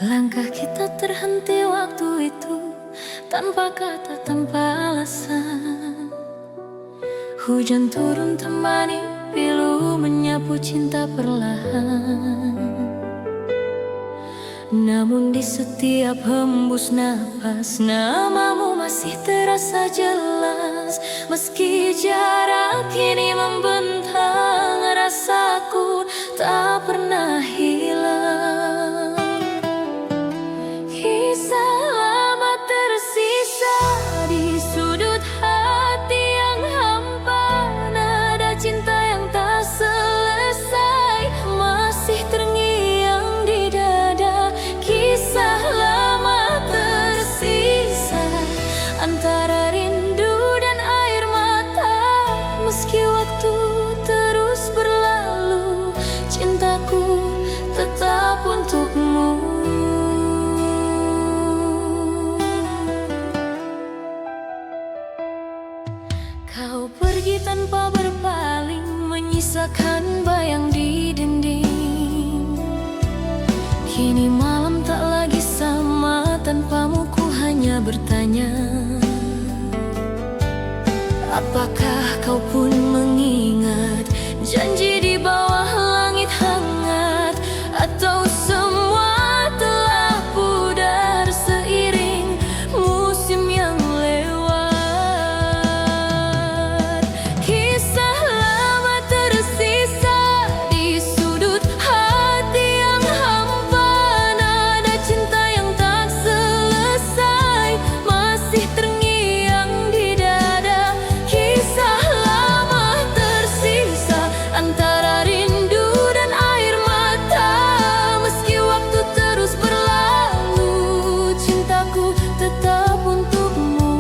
Langkah kita terhenti waktu itu, tanpa kata, tanpa alasan. Hujan turun temani pilu, menyapu cinta perlahan. Namun di setiap hembus napas, namamu masih terasa jelas. Meski jarak kini membentang, rasaku tak pernah hilang. Kisah lama tersisa di sudut hati yang hampa. Nada cinta yang tak selesai masih terngiang di dada. Kisah lama tersisa antara rindu dan air mata. Meski waktu terus berlalu, cintaku tetap untukmu. Kau pergi tanpa berpaling, menyisakan bayang di dinding. Kini malam tak lagi sama, tanpamu ku hanya bertanya, apakah kau pun mengingat janji di bawah langit hangat? Atau semua telah pudar seiring musim yang lewat? Kisah lama tersisa di sudut hati yang hampa. Nada cinta yang tak selesai masih terngiang di dada. Kisah lama tersisa antara rindu dan air mata. Meski waktu terus berlalu, cintaku tetap untukmu.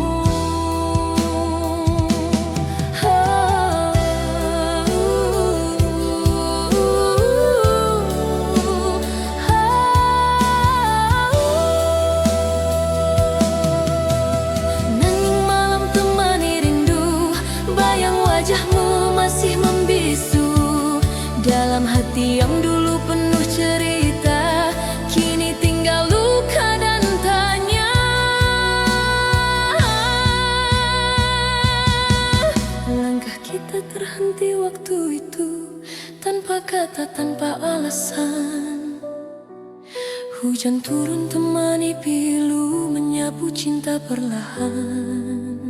Nanging malam temani rindu, bayang wajahmu masih membisu. Dalam hati yang dulu penuh cerita, kini tinggal luka dan tanya. Langkah kita terhenti waktu itu, tanpa kata, tanpa alasan. Hujan turun temani pilu, menyapu cinta perlahan.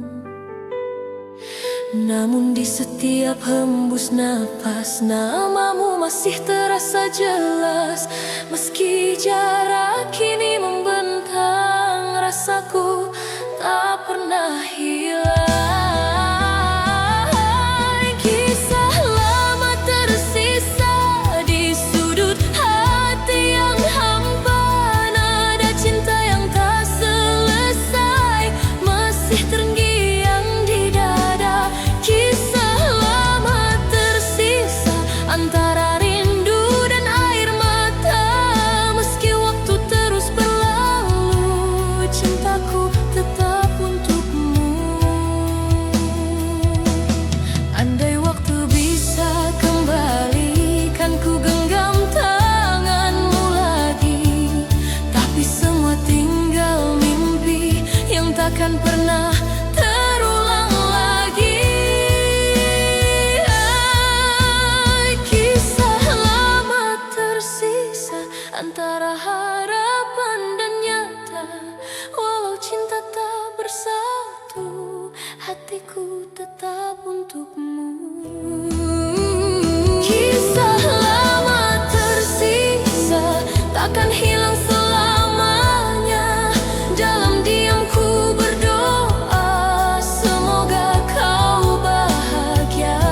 Namun di setiap hembus napas, namamu masih terasa jelas. Meski jarak kini membentang, rasaku tak pernah hilang. Kisah lama tersisa di sudut hati yang hampa. Nada cinta yang tak selesai masih terngiang di dada. Kisah lama tersisa antara rindu dan air mata. Meski waktu terus berlalu, cintaku tetap untukmu. Andai waktu bisa kembali, kan ku genggam tanganmu lagi. Tapi semua tinggal mimpi yang takkan pernah terulang lagi. Kisah lama tersisa antara harapan dan nyata. Walau cinta tak bersatu, hatiku tetap untukmu. Kisah lama tersisa takkan hilang selamanya. Dalam diamku berdoa, semoga kau bahagia.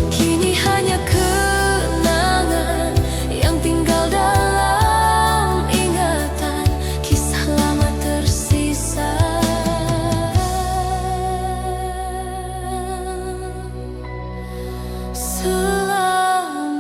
Kini hanya kenangan yang tinggal dalam ingatan. Kisah lama tersisa. Selama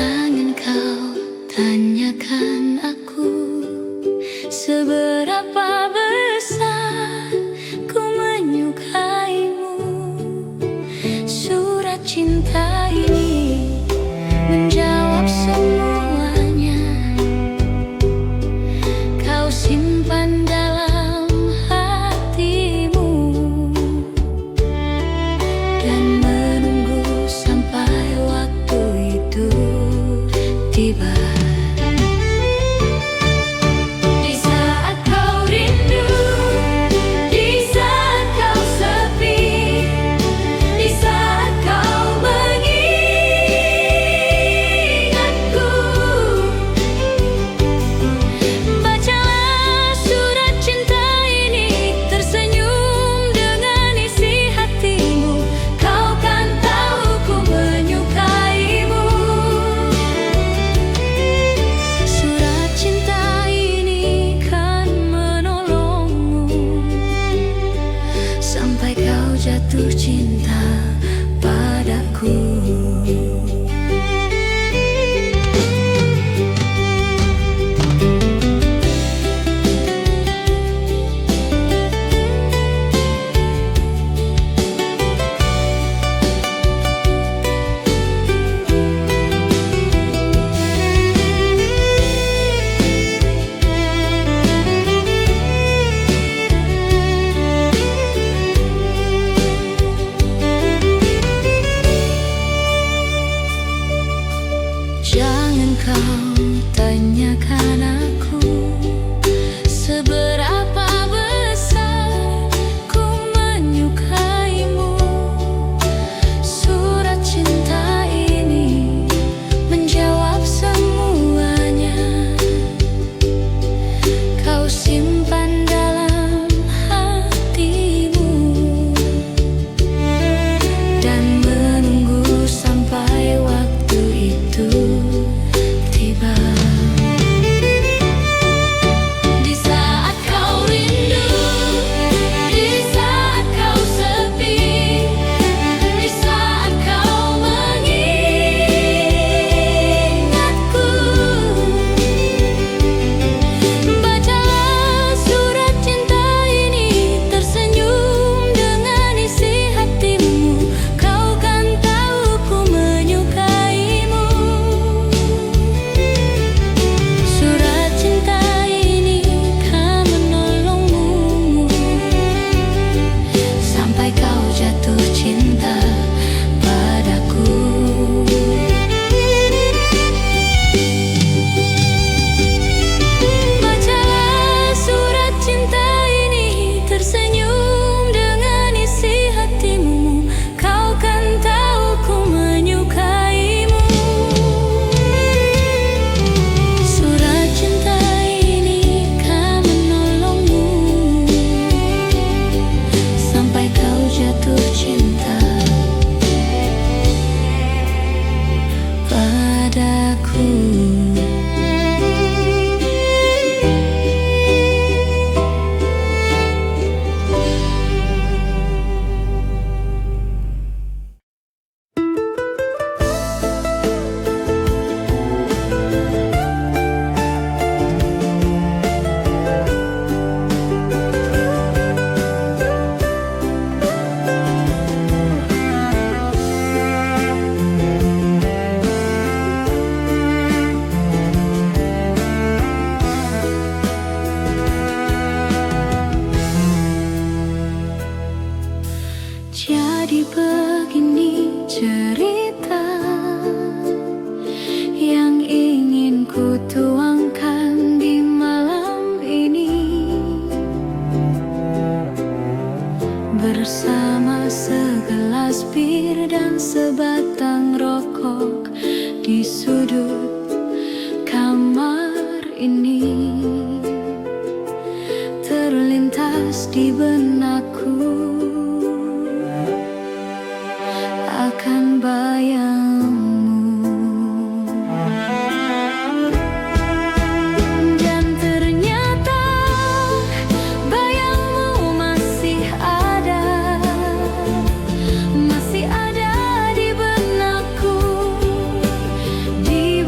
Jangan kau tanyakan aku seberapa besar ku menyukaimu. Surat cinta ini menjawab semuanya. Kau simpan dalam hatimu dan menunggu sampai waktu itu tiba. Di saat kau rindu, di saat kau sepi, di saat kau mengingatku, bacalah surat cinta ini, tersenyum dengan isi hatimu. Kau kan tahu ku menyukaimu. Surat cinta ini kan menolongmu sampai kau jatuh cinta padaku. Jangan kau tanyakan aku seberapa besar ku menyukaimu. Surat cinta ini menjawab semuanya. Kau simpan dalam hatimu dan menunggu sampai waktu itu tiba. Di saat kau rindu, di saat kau sepi, di saat kau mengingatku, bacalah surat cinta ini, tersenyum dengan isi hatimu. Kau kan tahu ku menyukaimu. Surat cinta ini kan menolongmu sampai kau jatuh cinta padaku. Bacalah surat cinta ini, tersenyum dengan isi hatimu. Kau kan tahu ku menyukaimu. Surat cinta ini kan menolongmu sampai kau jatuh cinta padaku. Jadi begini cerita yang ingin ku tuangkan di malam ini, bersama segelas bir dan sebatang rokok di sudut kamar ini. Terlintas di benakku akan bayangmu, dan ternyata bayangmu masih ada di benakku, di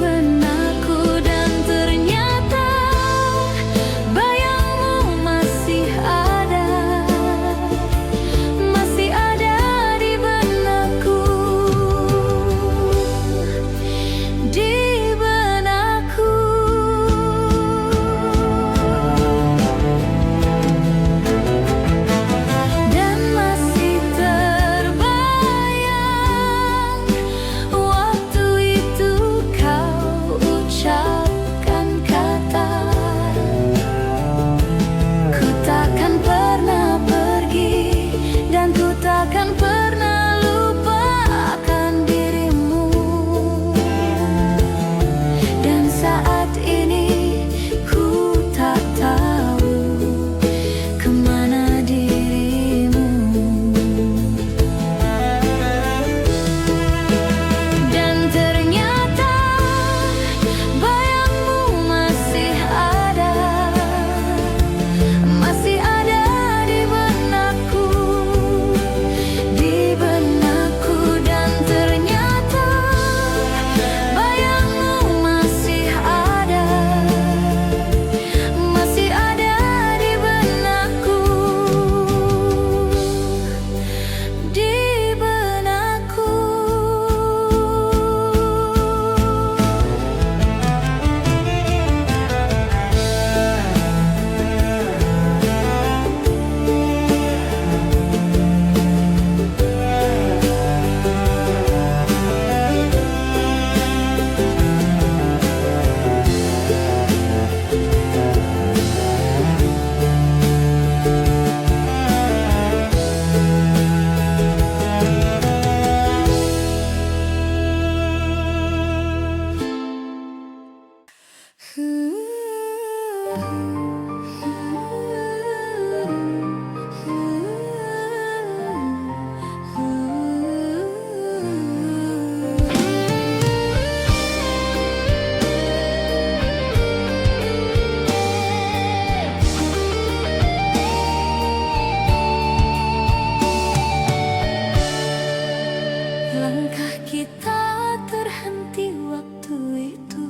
Langkah kita terhenti waktu itu,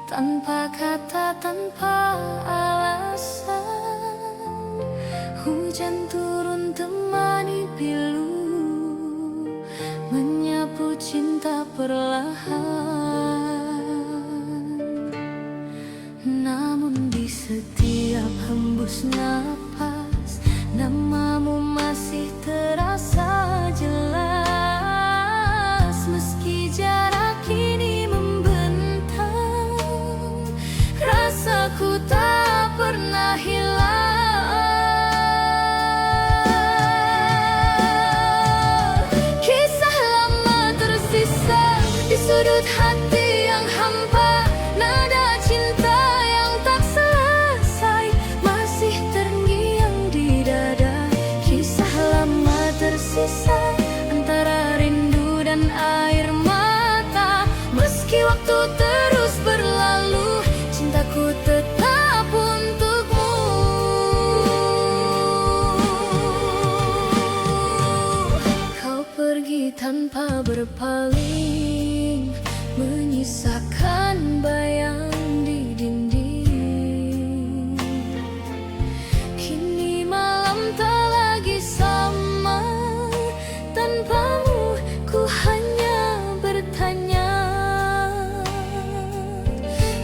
tanpa kata, tanpa alasan. Hujan turun temani pilu, menyapu cinta perlahan. Namun di setiap hembus napas, namamu masih terasa jelas. Meski jarak kini membentang, rasaku tak pernah hilang. Kisah lama tersisa di sudut hati yang hampa, nada cinta yang tak selesai masih terngiang di dada. Kisah lama tersisa antara rindu dan air mata. Meski waktu terus berlalu, cintaku tetap untukmu. Kau pergi tanpa berpaling, menyisakan bayang di dinding. Kini malam tak lagi sama, tanpamu ku hanya bertanya,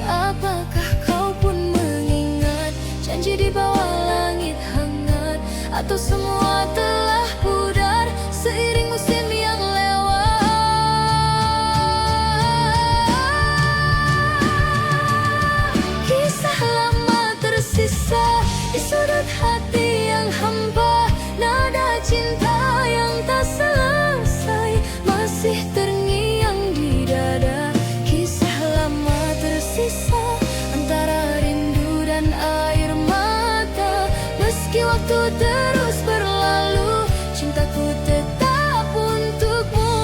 apakah kau pun mengingat janji di bawah langit hangat? Atau semua telah pudar seiring musim yang lewat? Kisah lama tersisa di sudut hati yang hampa, nada cinta yang tak selesai masih terngiang di dada. Kisah lama tersisa antara rindu dan air mata. Meski waktu terus berlalu, cintaku tetap untukmu,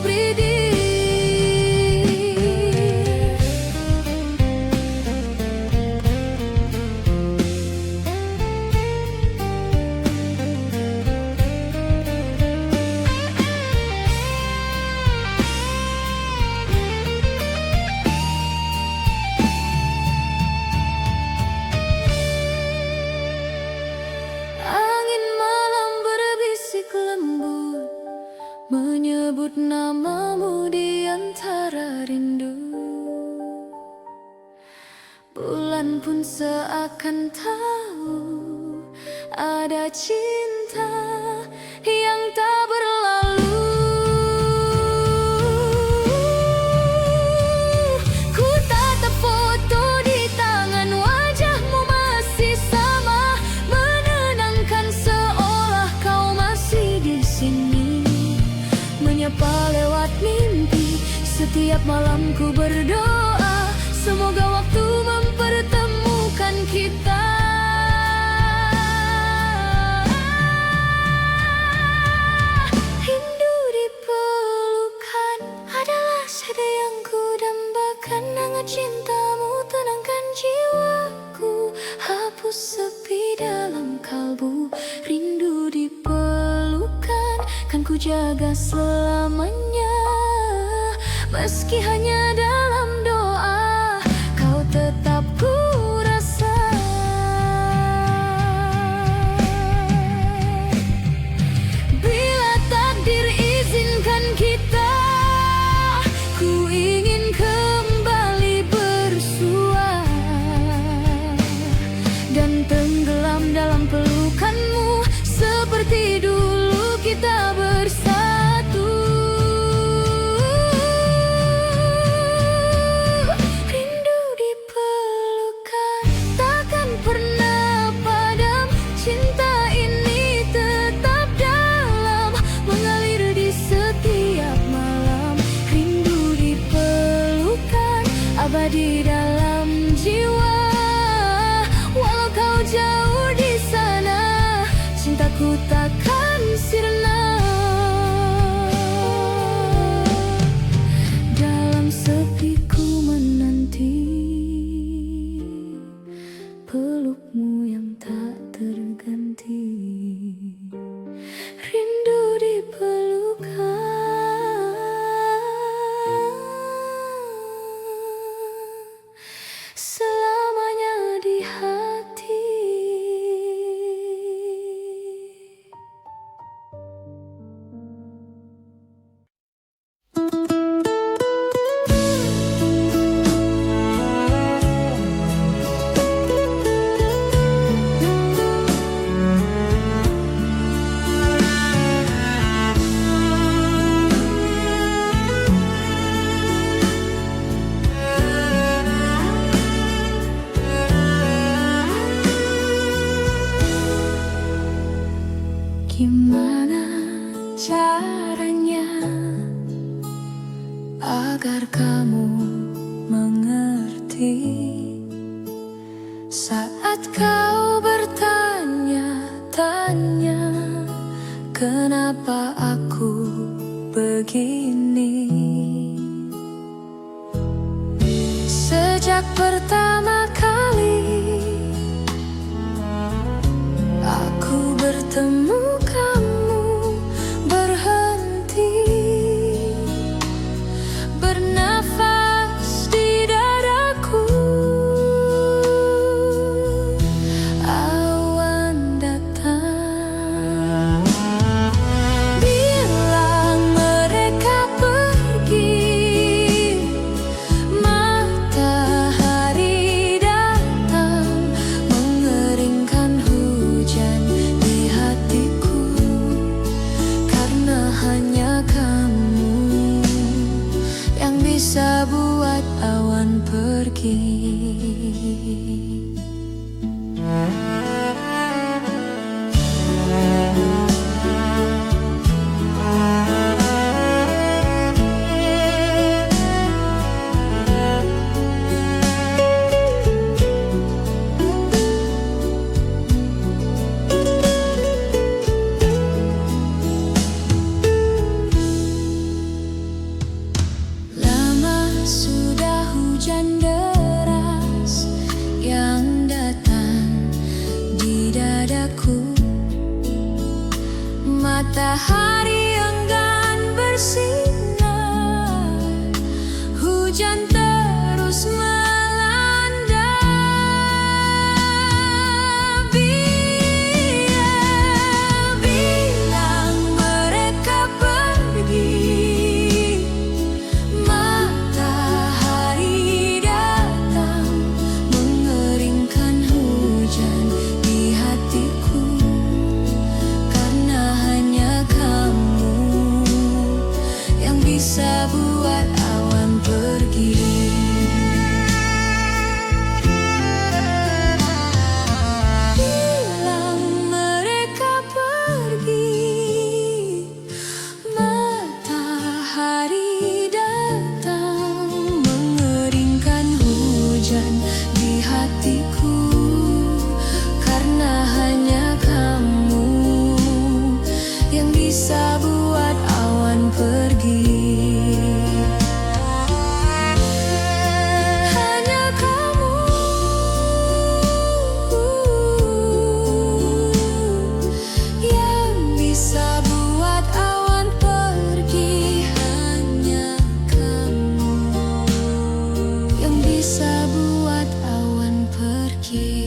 Bridi. Angin malam berbisik lembut, menyebut namamu di antara rindu. Bulan pun seakan tahu ada cinta yang tak berlalu. Ku tatap foto di tangan, wajahmu masih sama, menenangkan seolah kau masih di sini. Menyapa lewat mimpi, setiap malam ku berdoa, semoga waktu mempertemukan kita. Rindu dipelukan adalah sada yang ku dambakan. Hangat cintamu tenangkan jiwaku, hapus sepi dalam kalbu. Rindu dipelukan kan ku jaga selamanya. Meski hanya dalam doa, kau tetap ku rasa. Bila takdir izinkan kita, ku ingin kembali bersua dan tenggelam dalam pelukanmu seperti dulu kita bersatu. Rindu dipelukan takkan pernah padam, cinta ini tetap dalam, mengalir di setiap malam. Rindu dipelukan abadi dalam jiwa. Ku takkan sirna dalam sepiku menanti pelukmu yang tak terganti. Rindu dipelukan selamanya di hati. Gimana caranya agar kamu mengerti saat kau bertanya-tanya kenapa aku begini? Sejak pertama kali aku bertemu kamu, berhenti bernafas di dadaku. Awan datang, bilang mereka pergi. Matahari datang, mengeringkan hujan di hatiku. Karena hanya kamu yang bisa buat awan pergi. Lama sudah hujan deras yang datang di dadaku. Matahari enggan bersinar, hujan terus melanda. Bilang mereka pergi. Matahari datang, mengeringkan hujan di hatiku. Karena hanya kamu yang bisa buat awan pergi. Bilang mereka pergi. Matahari datang, mengeringkan hujan di hatiku. Karena hanya kamu yang bisa buat awan pergi. Hanya kamu yang bisa buat awan pergi. Hanya kamu yang bisa buat awan pergi.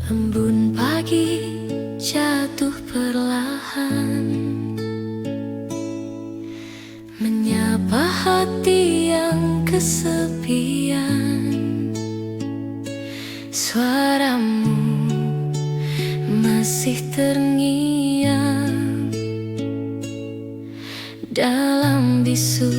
Embun pagi jatuh perlahan, menyapa hati yang kesepian. Suaramu masih terngiang dalam bisu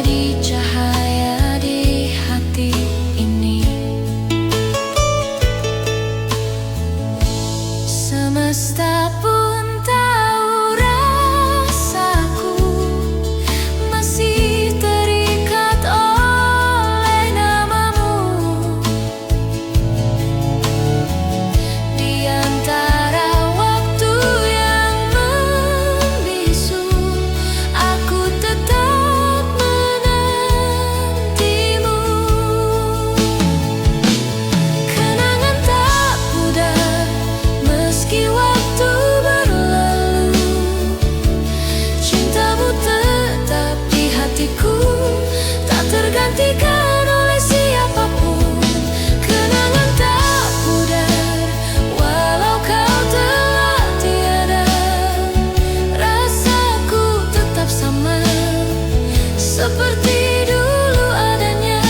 menjadi cahaya di hati ini. Semesta pun tahu rasaku masih terikat oleh namamu. Di antara waktu yang membisu, aku tetap menantimu. Kenangan tak pudar meski waktu berlalu, cintamu tetap di hatiku, tak tergantikan oleh siapapun. Kenangan tak pudar walau kau telah tiada, rasaku tetap sama seperti dulu adanya.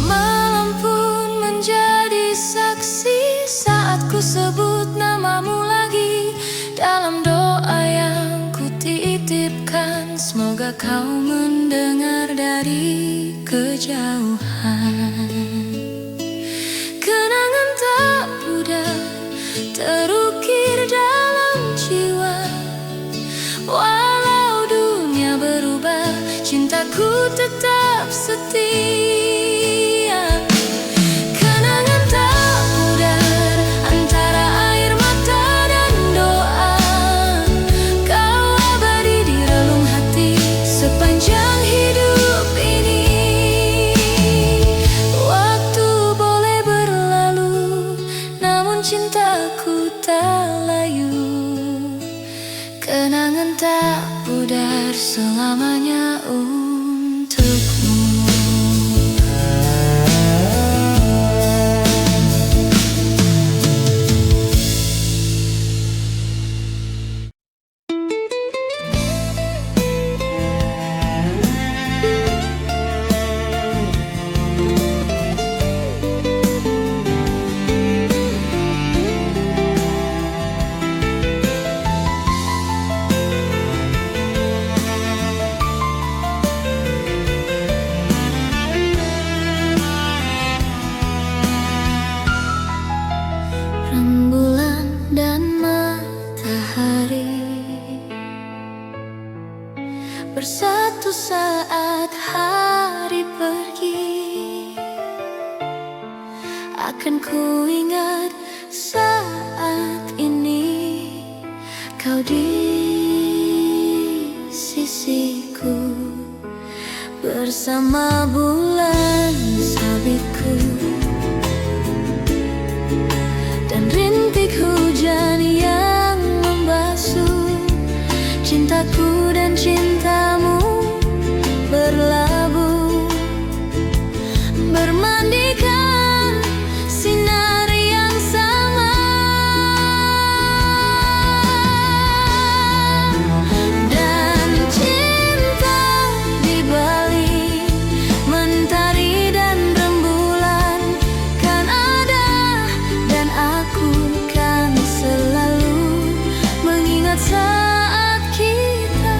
Malam pun menjadi saksi saat ku sebut namamu lagi. Dalam doa yang ku titipkan, semoga kau mendengar dari kejauhan. Kenangan tak pudar terukir dalam jiwa, walau dunia berubah, cintaku tetap setia. Kenangan tak pudar antara air mata dan doa, kau abadi di relung hati sepanjang hidup ini. Waktu boleh berlalu, namun cintaku tak layu. Kenangan tak pudar selamanya untukmu. Rembulan dan matahari bersatu saat hari pergi. Akan ku ingat saat ini kau di sisiku, bersama bulan sabitku dan rintik hujan yang membasuh cintaku dan cintamu berlabuh, bermandikan sinar yang sama. Dan cinta di balik mentari dan rembulan kan ada, dan aku kan selalu mengingat saat kita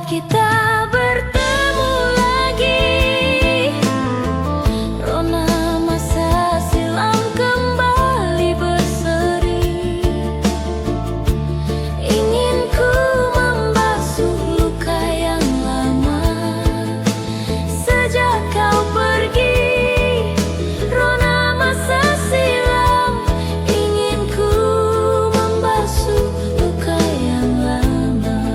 saat kita bertemu lagi. Rona masa silam kembali berseri. Ingin ku membasuh luka yang lama. Sejak kau pergi, Rona masa silam, ingin ku membasuh luka yang lama.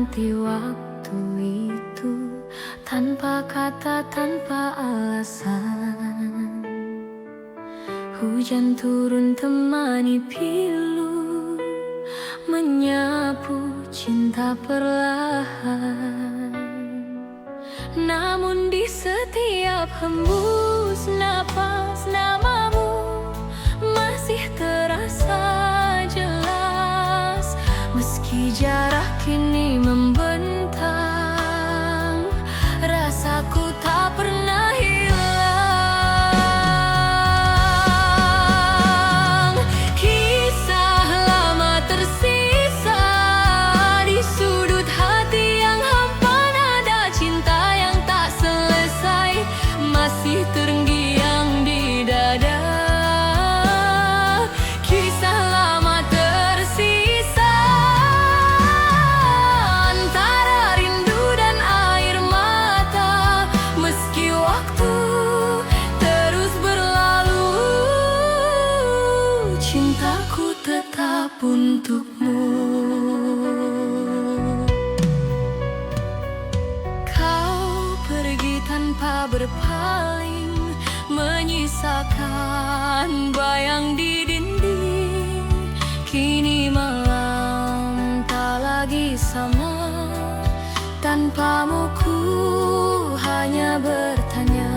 menanti waktu itu, tanpa kata, tanpa alasan. Hujan turun temani pilu, menyapu cinta perlahan. Namun di setiap hembus napas, namamu masih terasa jelas. Meski jarak kini membentang, rasaku tak pernah hilang. Kisah lama tersisa di sudut hati yang hampa, nada cinta yang tak selesai masih terngiang di dada. Kisah lama tersisa antara rindu dan air mata. Meski waktu terus berlalu, cintaku tetap untukmu. Kau pergi tanpa berpaling, menyisakan bayang di dinding. Kini malam tak lagi sama, tanpamu ku hanya bertanya,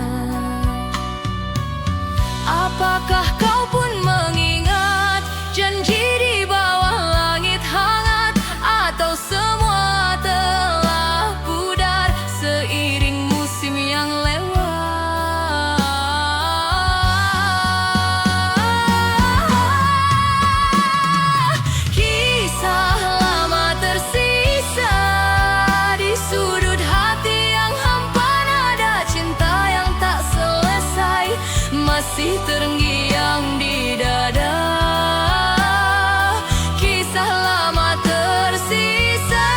apakah kau pun mengingat janji di bawah langit hangat, atau semua telah pudar seiring musim yang lewat. Kisah lama tersisa di sudut hati yang hampa, nada cinta yang tak selesai masih terngiang di dada. Kisah lama tersisa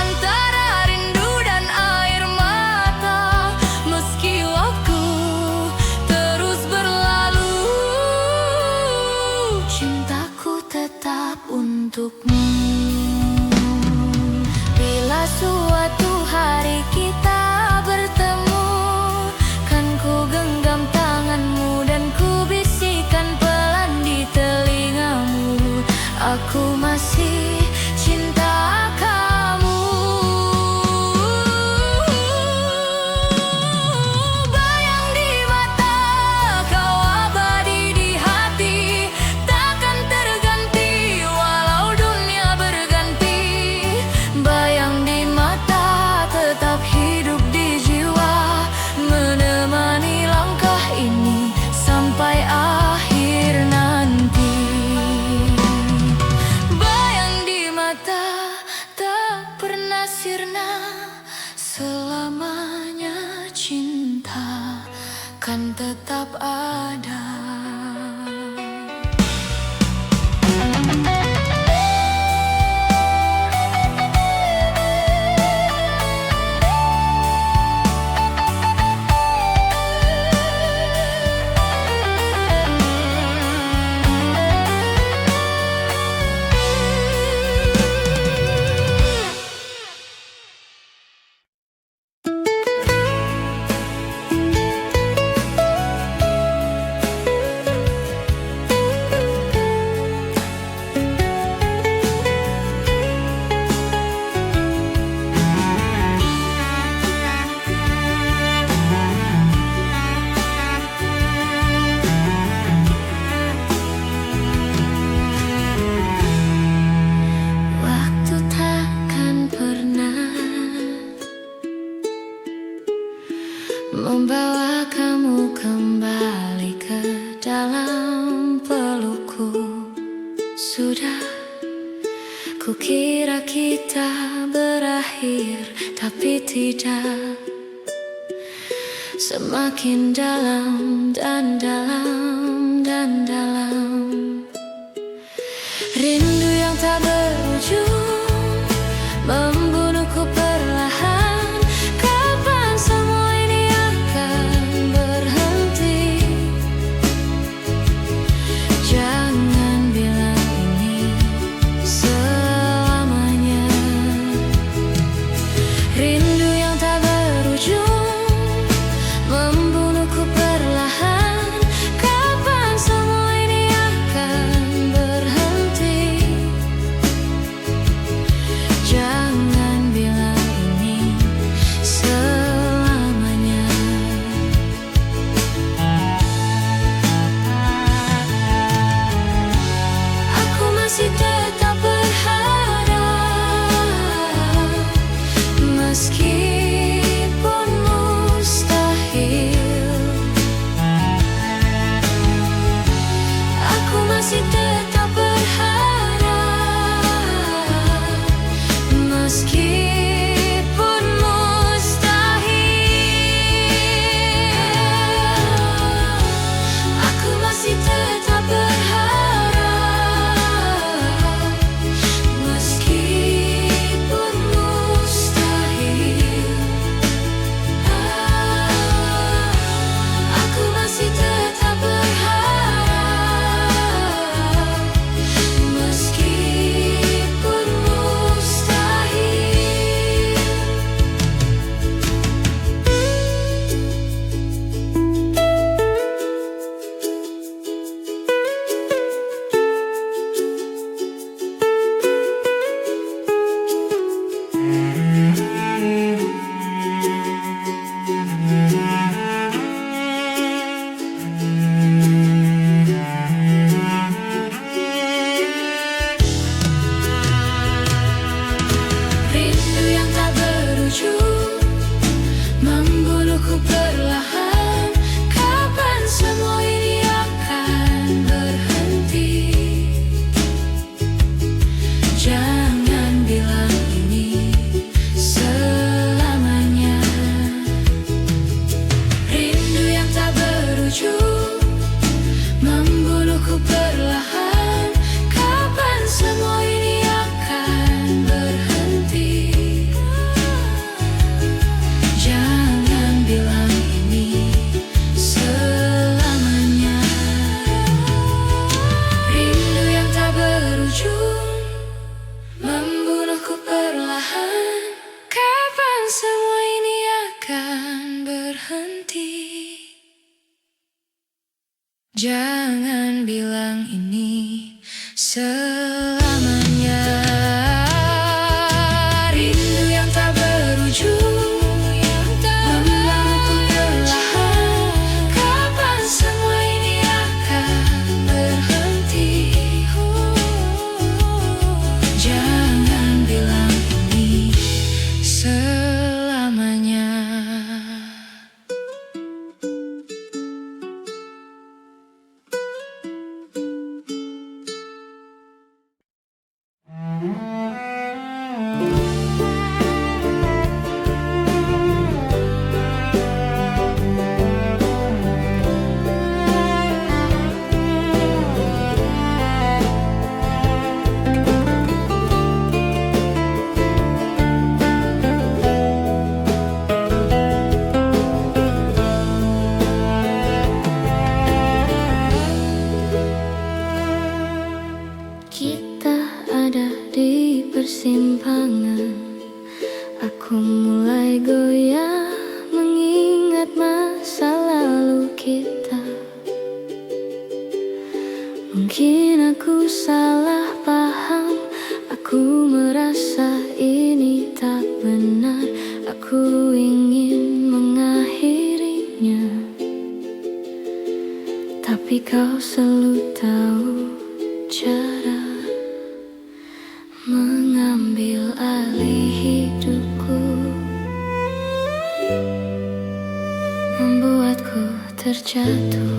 antara rindu dan air mata. Meski waktu terus berlalu, cintaku tetap untukmu. Bila suatu hari kita bertemu, kan ku genggam tanganmu dan ku bisikan pelan di telingamu, aku masih cinta kamu. Bayang di mata, kau abadi di hati, takkan terganti walau dunia berganti. Bayang di mata tetap hidup di jiwa, menemani langkah ini sampai akhir nanti. Bayang di mata tak pernah sirna, selamanya cinta kan tetap ada. Waktu takkan pernah membawa kamu kembali ke dalam pelukku. Sudah kukira kita berakhir, tapi tidak. Semakin dalam dan dalam dan dalam, rindu yang tak berujung membunuhku perlahan. Kapan semua ini akan berhenti? Jangan bilang ini selamanya. persimpangan, aku mulai goyah mengingat masa lalu kita. Mungkin aku salah paham, aku merasa ini tak benar. Aku ingin mengakhirinya, tapi kau selalu tahu cara mengambil alih hidupku, membuatku terjatuh.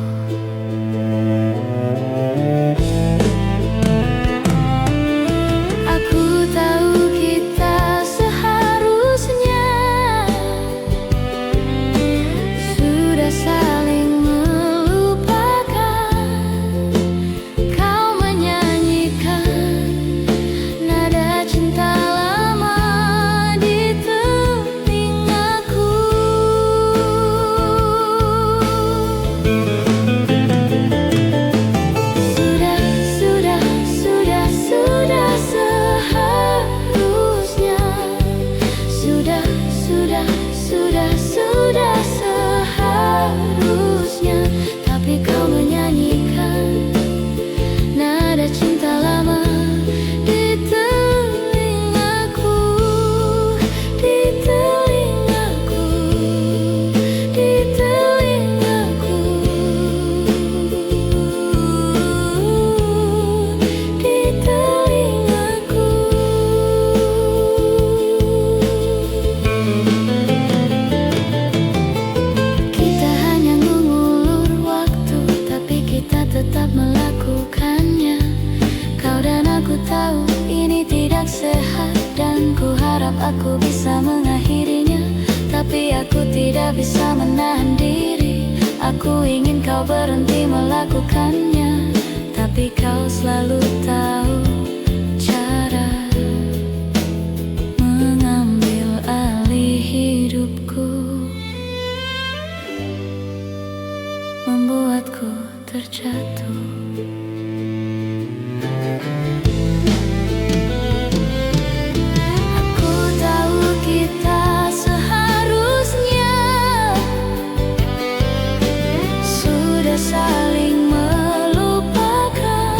Aku tahu kita seharusnya sudah saling melupakan. Kau menyanyikan nada cinta lama di telingaku. Sudah seharusnya, tapi kau menyanyikan nada cinta lama di telingaku, di telingaku, di telingaku, di telingaku. Tetap melakukannya. Kau dan aku tahu ini tidak sehat, dan ku harap aku bisa mengakhirinya. Tapi aku tidak bisa menahan diri. Aku ingin kau berhenti melakukannya, tapi kau selalu tahu cara mengambil alih hidupku, membuatku terjatuh. Aku tahu kita seharusnya sudah saling melupakan.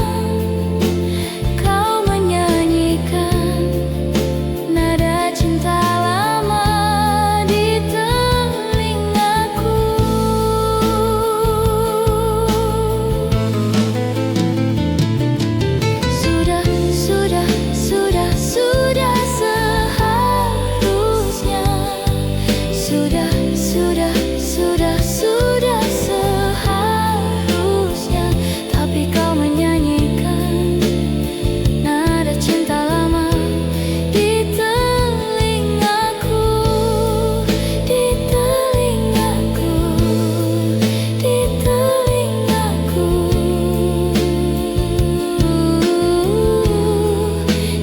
Kau menyanyikan nada cinta lama di telingaku. Sudah seharusnya, tapi kau menyanyikan nada cinta lama di telingaku, di telingaku, di telingaku,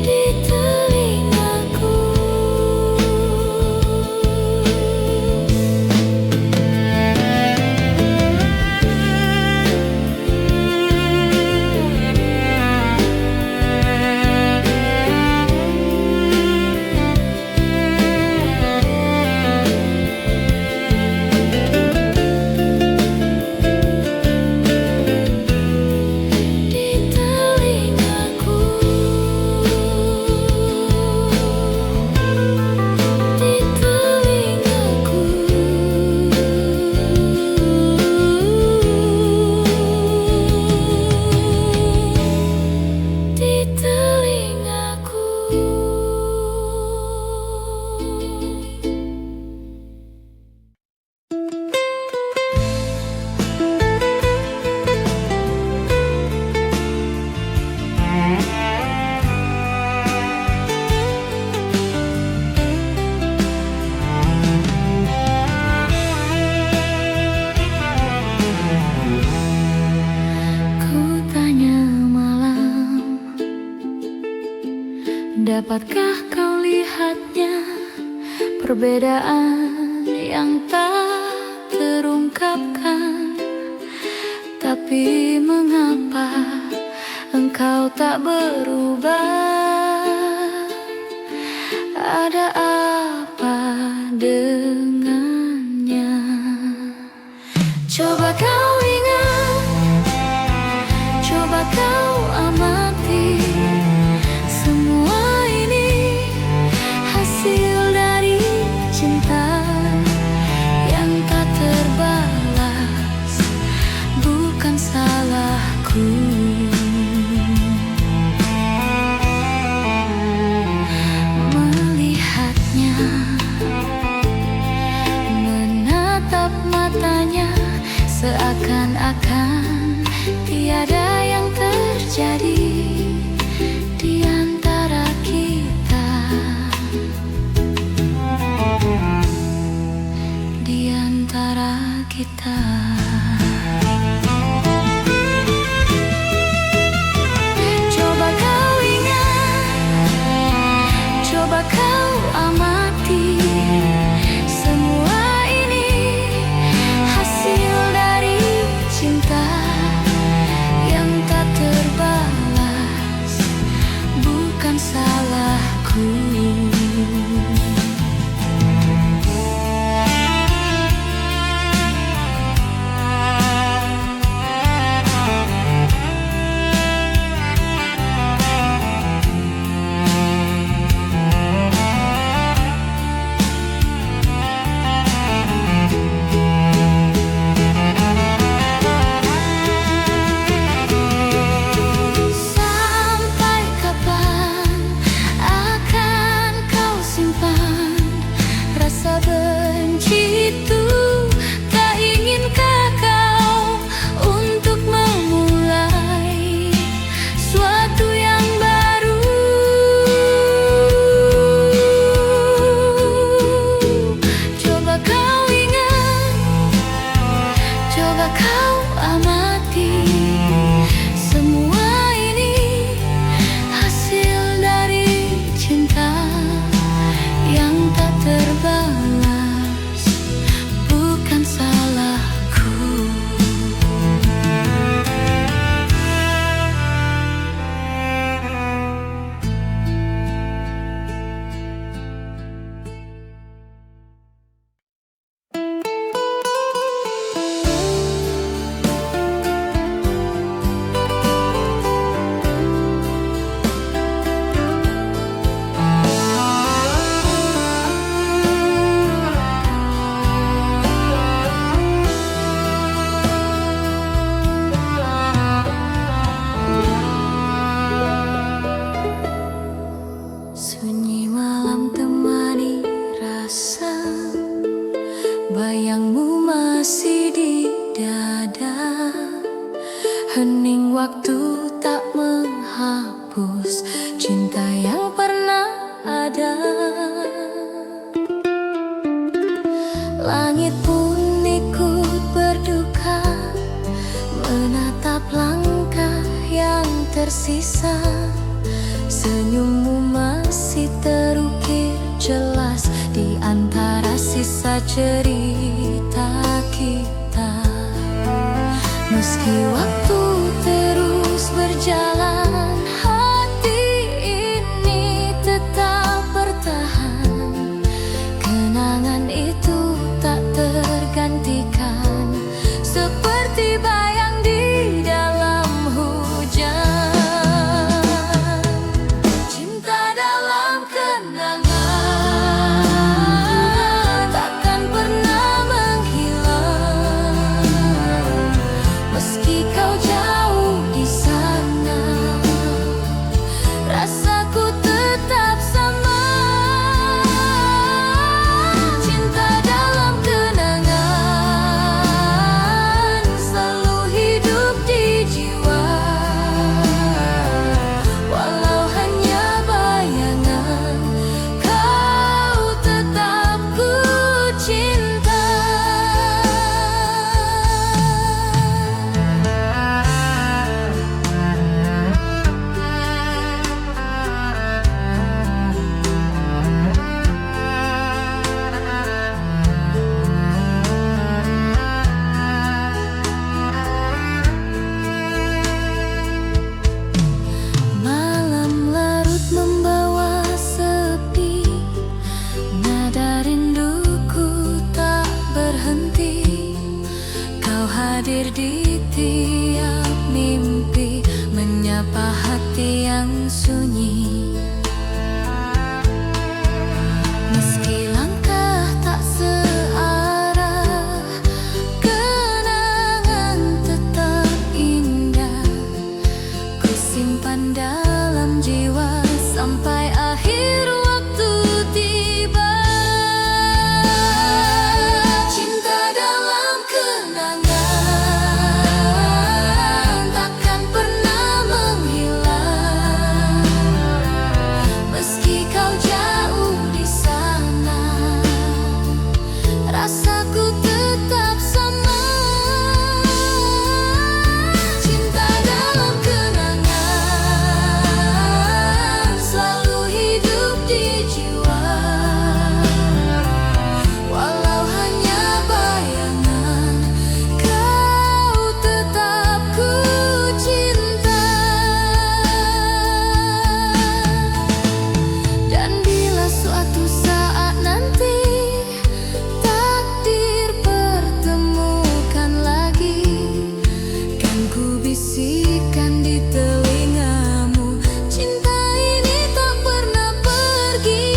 di telingaku. Dapatkah kau lihatnya, perbedaan yang tak terungkapkan? Tapi mengapa engkau tak berubah? Ada apa dengannya? Coba kau ingat, coba kau amati, semua ini hasil dari cinta yang tak terbalas, bukan salahku. Melihatnya, menatap matanya, seakan-akan tiada yang terjadi di antara kita, di antara kita. Coba kau ingat, coba kau amati, semua ini hasil dari cinta yang tak terbalas, bukan salahku. Sampai kapan akan kau simpan rasa benci itu? Tak inginkah kau untuk memulai suatu yang baru? Coba kau ingat, coba kau amati, semua ini hasil dari cinta yang tak terbalas, bukan salahku. Sunyi malam temani rasa, bayangmu masih di dada. Hening waktu tak menghapus cinta yang pernah ada. Langit pun ikut berduka, menatap langkah yang tersisa. Senyummu masih terukir jelas di antara sisa cerita kita. Meski waktu terus berjalan, hati ini tetap bertahan. Kenangan itu tak tergantikan, seperti bayang di dalam hujan. Cinta dalam kenangan takkan pernah menghilang, meski kau jauh di sana, rasaku tetap sama. Cinta dalam kenangan selalu hidup di jiwa, walau hanya bayangan, kau tetap ku cinta. Dan bila suatu saat nanti takdir pertemukan lagi, kan ku bisikan di telingamu, cinta ini tak pernah pergi.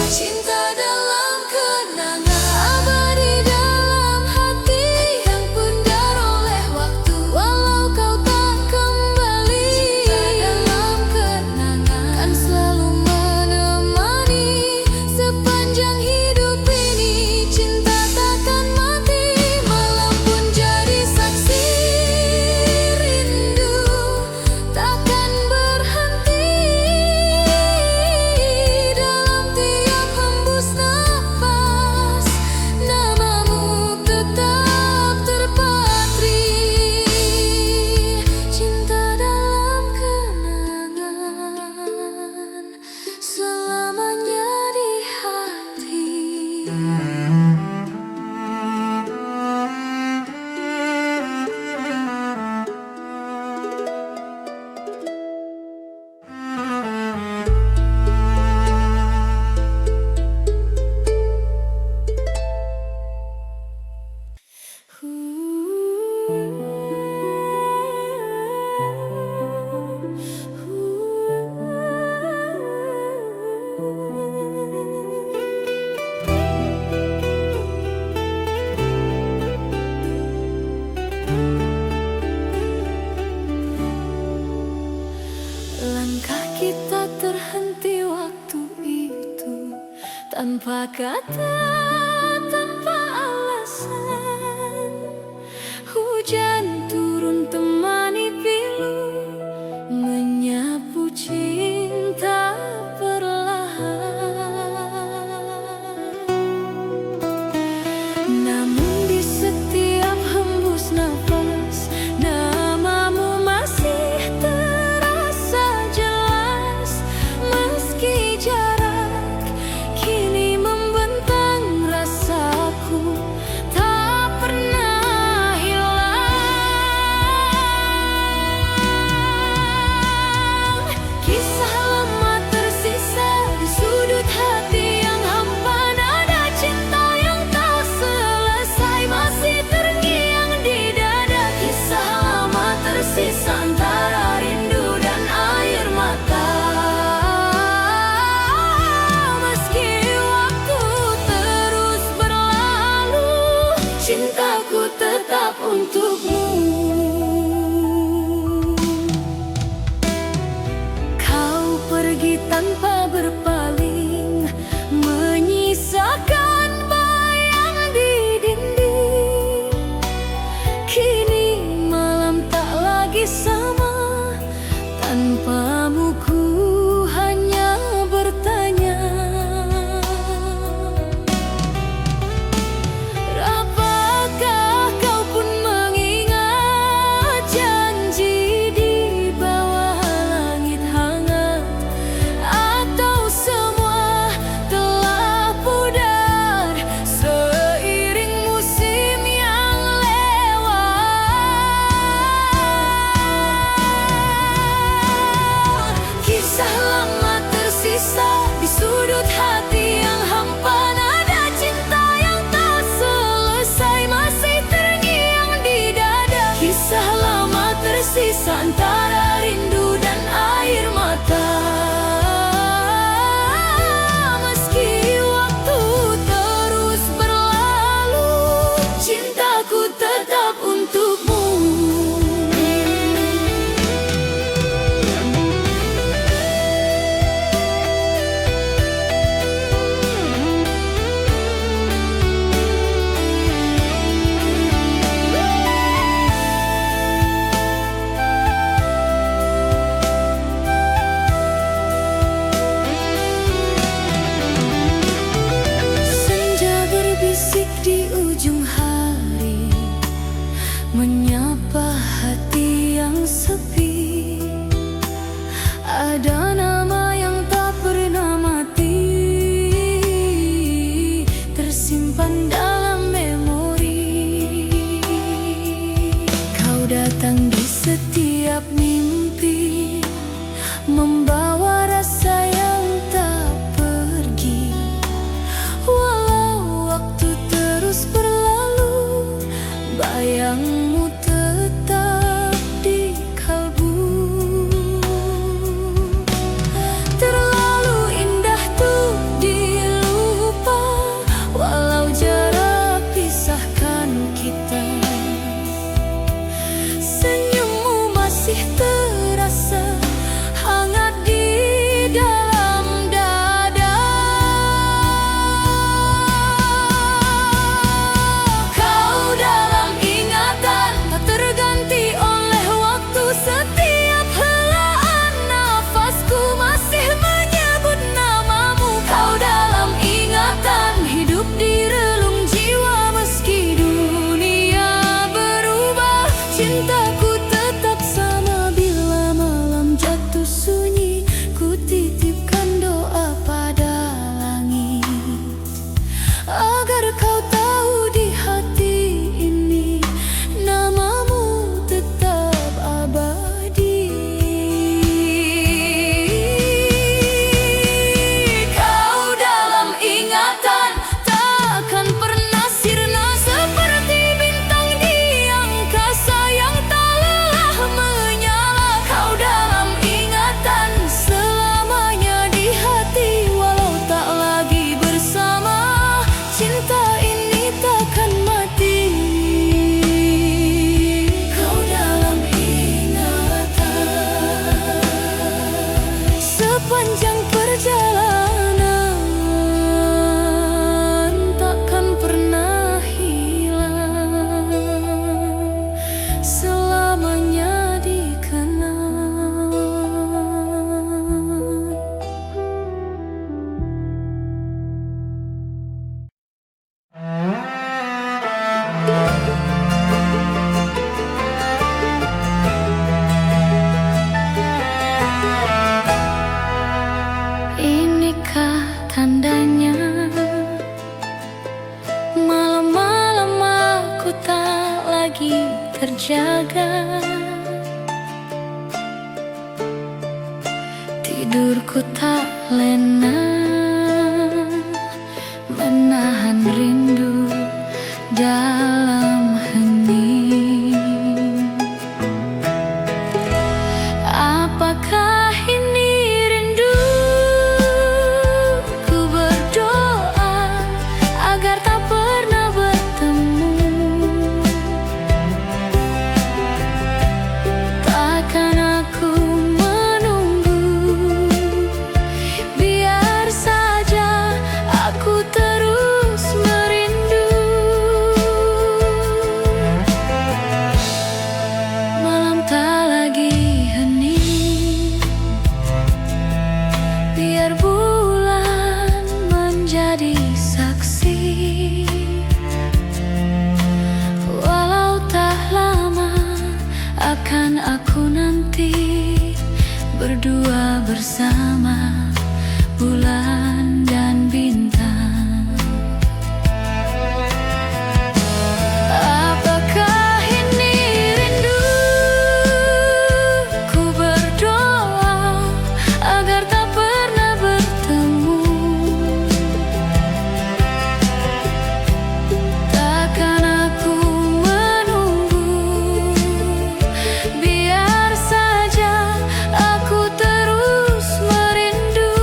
Cinta dalam kenangan abadi dalam hati, yang pudar oleh waktu walau kau tak kembali. Cinta dalam kenangan kan selalu menemani sepanjang hidup ini. Cinta takkan mati, malam pun jadi saksi. Rindu takkan berhenti, dalam tiap hembus nafas namamu tetap terpatri. Cinta dalam kenangan selamanya di hati. Langkah kita terhenti waktu itu, tanpa kata, tanpa alasan. Hujan turun temani pilu, menyapu cinta perlahan. Namun di setiap hembus nafas namamu masih terasa jelas. Meski jarak kini membentang, rasaku tak pernah hilang. Kisah lama tersisa di sudut hati yang hampa, nada cinta yang tak selesai masih terngiang di dada. Kisah lama tersisa antara rindu dan air mata. Meski waktu terus berlalu, cintaku tetap untukmu. Kau pergi tanpa berpaling, menyisakan bayang di dinding. Kini malam tak lagi sama, tanpamu ku hanya bertanya. Apakah kau pun mengingat janji di bawah langit hangat, atau membawa rasa yang tak pergi. Walau waktu terus berlalu, bayangmu tetap di kalbu. Terlalu indah tuh dilupa, walau jarak pisahkan kita. Senyummu masih terasa hangat di dalam dada. Kau dalam ingatan, tak terganti oleh waktu. Setiap helaan nafasku masih menyebut namamu. Kau dalam ingatan, hidup di relung jiwa. Meski dunia berubah, cintaku tetap sama. Bila malam jatuh sunyi, ku titipkan doa pada langit, agar kau tahu di hati ini namamu tetap abadi. Kau dalam ingatan, takkan pernah sirna. Seperti bintang di angkasa yang tak lelah menyala. Kau dalam ingatan, selamanya di hati. Walau tak lagi bersama, cinta ini takkan mati. Kau dalam ingatan, sepanjang perjalanan takkan pernah hilang, selamanya dikenang. Inikah tandanya malam-malam aku tak lagi terjaga? Tidurku tak lena, menahan rindu dalam hening. Apakah ini rindu? Ku berdoa agar tak pernah bertemu. Takkan aku menunggu, biar saja aku terus merindu. Malam tak lagi hening, biar bulan menjadi saksi. Walau tak lama akan aku nanti berdua bersama bulan dan bintang. Apakah ini rindu? Ku berdoa agar tak pernah bertemu. Takkan aku menunggu, biar saja aku terus merindu.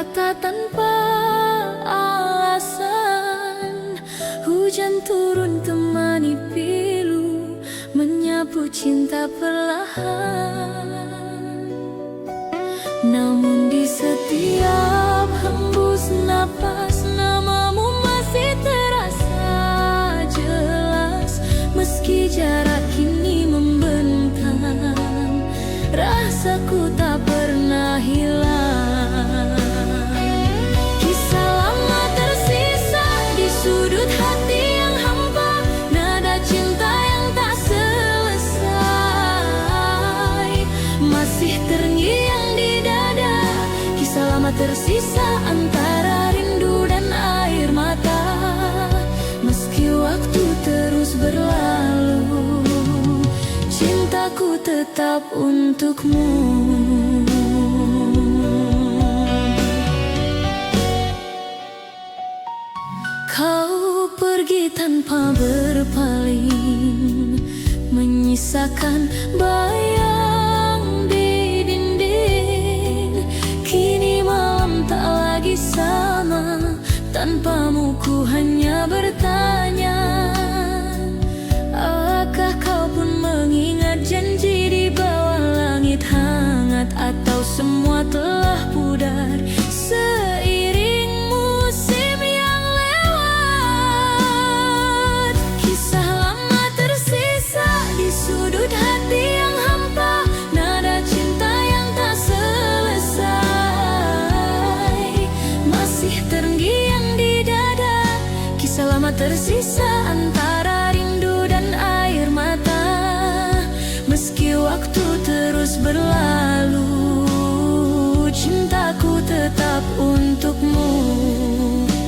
kata tanpa alasan. Hujan turun temani pilu, menyapu cinta perlahan. Namun di setiap hembus napas, namamu masih terasa jelas. Meski jarak kini membentang, rasaku tak pernah hilang. Kisah lama tersisa di sudut hati yang hampa, nada cinta yang tak selesai masih terngiang di dada. Kisah lama tersisa antara rindu dan air mata. Meski waktu terus berlalu, cintaku tetap untukmu. Kau pergi tanpa berpaling, menyisakan bayang di dinding. Kini malam tak lagi sama, tanpamu ku hanya bertanya. Apakah kau pun mengingat janji di bawah langit hangat, atau semua telah pudar seiring musim yang lewat? Kisah lama tersisa di sudut hati yang hampa, nada cinta yang tak selesai masih terngiang di dada. Kisah lama tersisa antara rindu dan air mata. Meski waktu terus berlalu, cintaku tetap untukmu,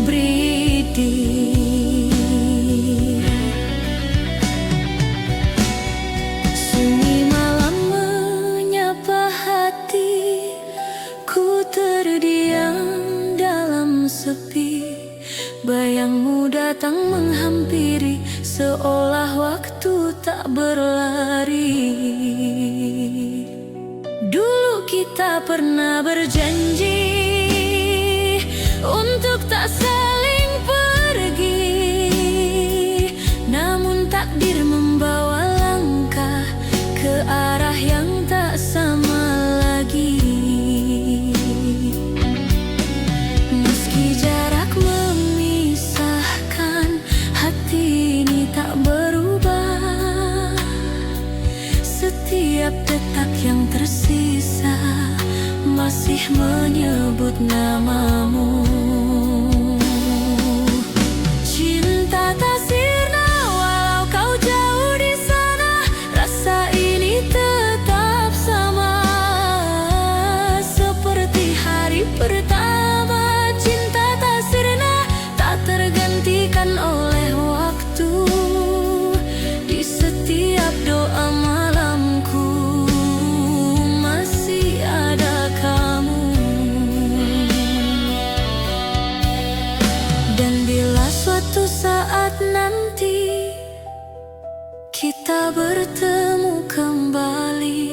Bridi. Sunyi malam menyapa hati, ku terdiam dalam sepi. Bayangmu datang menghampiri, seolah waktu tak berlari. Dulu kita pernah berjanji untuk tak saling pergi, namun takdir membawa langkah ke arah yang tak sama lagi. Meski jarak memisahkan, hati ini tak berubah. Setiap detak yang tersisa masih menyebut namamu. Cinta tak sirna walau kau jauh di sana, rasa ini tetap sama seperti hari pertama. Cinta tak sirna, tak tergantikan oleh waktu. Di setiap doa malamku masih ada kamu. Dan bila suatu saat nanti kita bertemu kembali,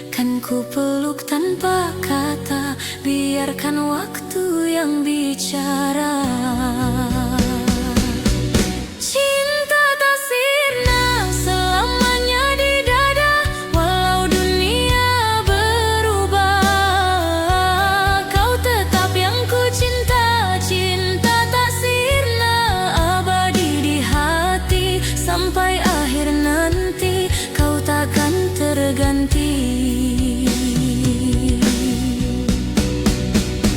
kan ku peluk tanpa kata, biarkan waktu yang bicara. Cinta tak sirna selamanya di dada, walau dunia berubah. Kau tetap yang ku cinta, cinta tak sirna abadi di hati. Sampai akhir nanti kau takkan terganti.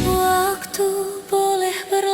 Waktu boleh berlalu,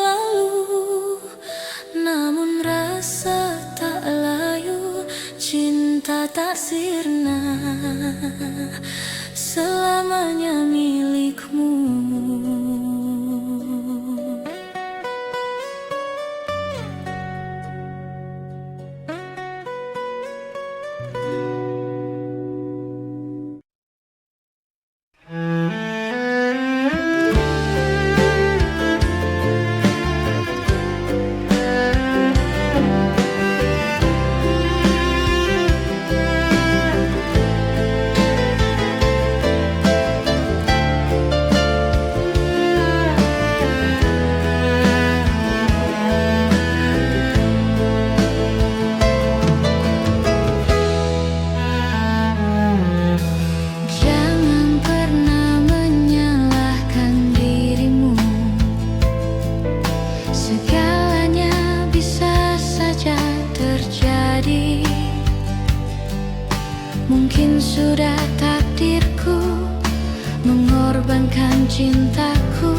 sudah takdirku mengorbankan cintaku